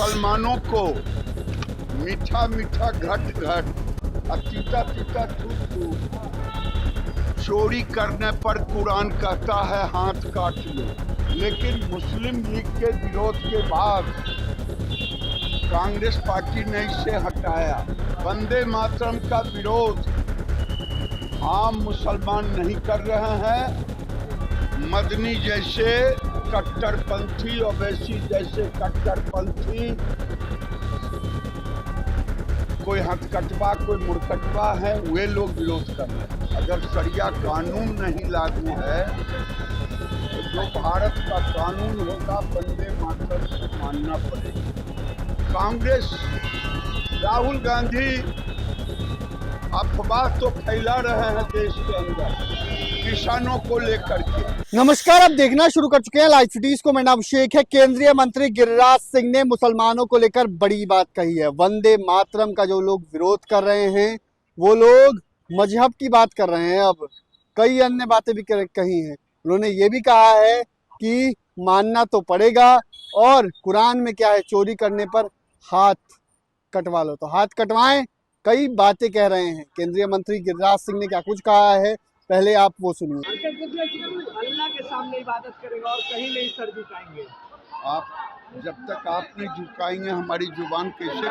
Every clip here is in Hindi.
मुसलमानों को मीठा मीठा घट घट और तीता तीता थूक थूक चोरी करने पर कुरान कहता है हाथ काट लो। लेकिन मुस्लिम लीग के विरोध के बाद कांग्रेस पार्टी ने इसे हटाया। वंदे मातरम का विरोध आम मुसलमान नहीं कर रहे हैं। मदनी जैसे कट्टरपंथी, ओवैसी जैसे कट्टरपंथी, कोई हथकटवा कोई मुड़कटवा है, वे लोग विरोध कर रहे हैं। अगर शरिया कानून नहीं लागू है तो जो भारत का कानून होगा वंदे मातरम को मानना पड़ेगा। कांग्रेस, राहुल गांधी अफवाह तो फैला रहे हैं देश के अंदर किसानों को लेकर के। नमस्कार, आप देखना शुरू कर चुके हैं लाइव सिटीज को। मेरा नाम अभिषेक है। केंद्रीय मंत्री गिरिराज सिंह ने मुसलमानों को लेकर बड़ी बात कही है। वंदे मातरम का जो लोग विरोध कर रहे हैं वो लोग मजहब की बात कर रहे हैं। अब कई अन्य बातें भी कही हैं। उन्होंने ये भी कहा है कि मानना तो पड़ेगा, और कुरान में क्या है, चोरी करने पर हाथ कटवा लो तो हाथ कटवाएं। कई बातें कह रहे हैं केंद्रीय मंत्री गिरिराज सिंह ने। क्या कुछ कहा है, पहले आप वो सुनिए। अल्लाह के सामने इबादत करेगा और कहीं नहीं सर झुकाएंगे। आप जब तक आप नहीं झुकाएंगे हमारी जुबान कैसे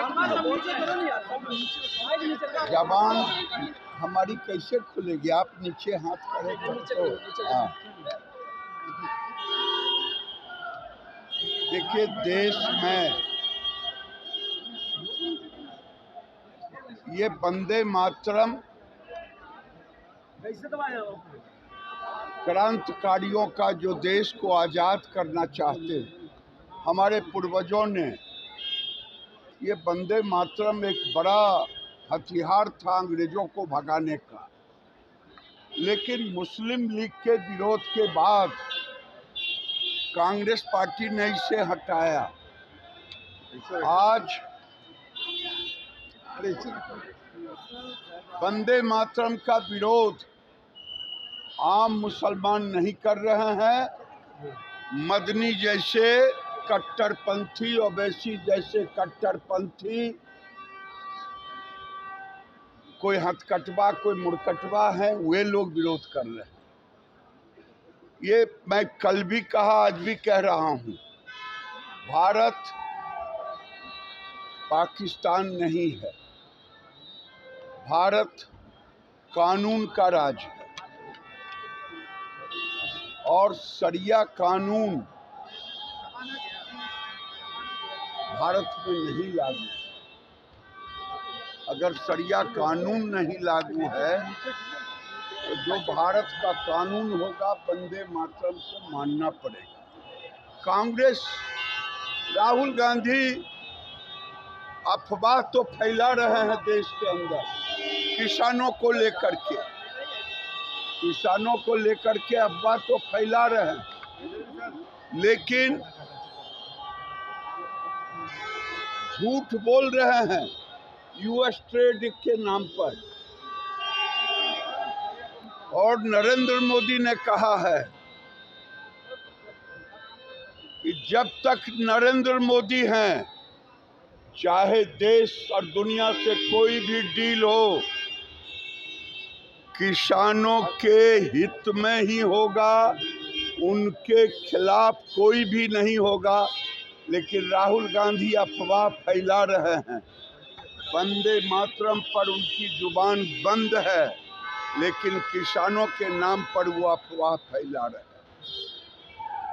जबान हमारी कैसे खुलेगी? आप नीचे हाथ करें तो हाँ। देखिए, देश में ये वंदे मातरम क्रांतिकारियों का जो देश को आज़ाद करना चाहते हैं, हमारे पूर्वजों ने, ये वंदे मातरम एक बड़ा हथियार था अंग्रेजों को भगाने का। लेकिन मुस्लिम लीग के विरोध के बाद कांग्रेस पार्टी ने इसे हटाया। आज वंदे मातरम का विरोध आम मुसलमान नहीं कर रहे हैं। मदनी जैसे कट्टरपंथी, ओवैसी जैसे कट्टरपंथी, कोई हथकटवा कोई मुड़कटवा है, वे लोग विरोध कर रहे हैं। ये मैं कल भी कहा, आज भी कह रहा हूँ, भारत पाकिस्तान नहीं है। भारत कानून का राज्य है और शरिया कानून भारत में नहीं लागू। अगर शरिया कानून नहीं लागू है तो जो भारत का कानून होगा वंदे मातरम को मानना पड़ेगा। कांग्रेस, राहुल गांधी अफवाह तो फैला रहे हैं देश के अंदर किसानों को लेकर के। किसानों को लेकर के अफवाह तो फैला रहे हैं, लेकिन झूठ बोल रहे हैं यूएस ट्रेड के नाम पर। और नरेंद्र मोदी ने कहा है कि जब तक नरेंद्र मोदी हैं, चाहे देश और दुनिया से कोई भी डील हो, किसानों के हित में ही होगा, उनके खिलाफ कोई भी नहीं होगा। लेकिन राहुल गांधी अफवाह फैला रहे हैं। वंदे मातरम पर उनकी जुबान बंद है, लेकिन किसानों के नाम पर वो अफवाह फैला रहे हैं।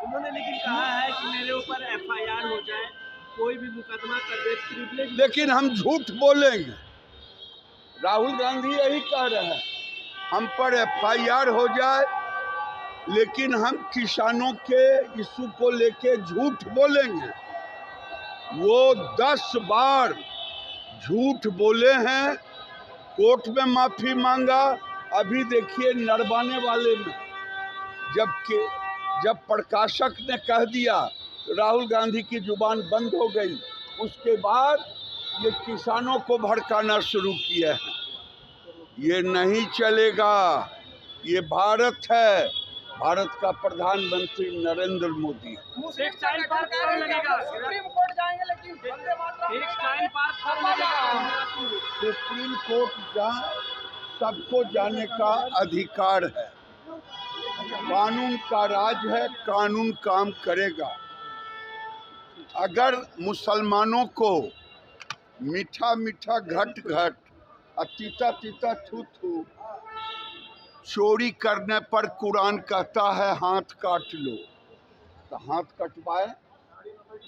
उन्होंने लेकिन कहा है कि मेरे ऊपर एफआईआर हो जाए, कोई भी मुकदमा कर दे, प्रिविलेज। लेकिन हम झूठ बोलेंगे। राहुल गांधी यही कह रहे हैं, हम पर एफआईआर हो जाए, लेकिन हम किसानों के इशू को लेके झूठ बोलेंगे। वो 10 बार झूठ बोले हैं, कोर्ट में माफी मांगा। अभी देखिए नरवाने वाले में जब प्रकाशक ने कह दिया तो राहुल गांधी की जुबान बंद हो गई। उसके बाद ये किसानों को भड़काना शुरू किया है। ये नहीं चलेगा। ये भारत है, भारत का प्रधानमंत्री नरेंद्र मोदी। टेक्सटाइल पार्क कब लगेगा? सुप्रीम कोर्ट जाएंगे लेकिन वंदे मातरम टेक्सटाइल पार्क कब लगेगा? सुप्रीम कोर्ट जा सबको जाने का अधिकार है। कानून का राज है, कानून काम करेगा। अगर मुसलमानों को मीठा मीठा घट घट और तीता तीता थू थू चोरी करने पर कुरान कहता है हाथ काट लो, तो हाथ कटवाए?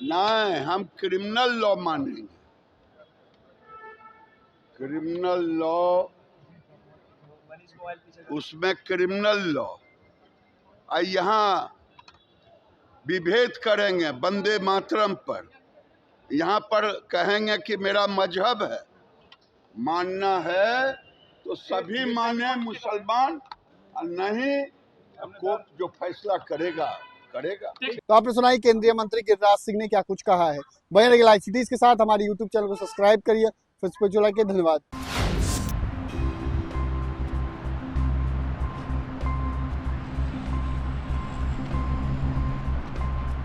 नहीं, हम क्रिमिनल लॉ मानेंगे। क्रिमिनल लॉ, उसमें क्रिमिनल लॉ। और यहाँ विभेद करेंगे वंदे मातरम पर। यहाँ पर कहेंगे कि मेरा मजहब है, मानना है तो सभी माने मुसलमान, और नहीं कोर्ट जो फैसला करेगा करेगा। तो आपने सुना ही केंद्रीय मंत्री गिरिराज सिंह ने क्या कुछ कहा है। बने रहिए लाइव सिटीज के साथ, हमारे यूट्यूब चैनल को सब्सक्राइब करिए, फेसबुक पे जो लाइक, धन्यवाद।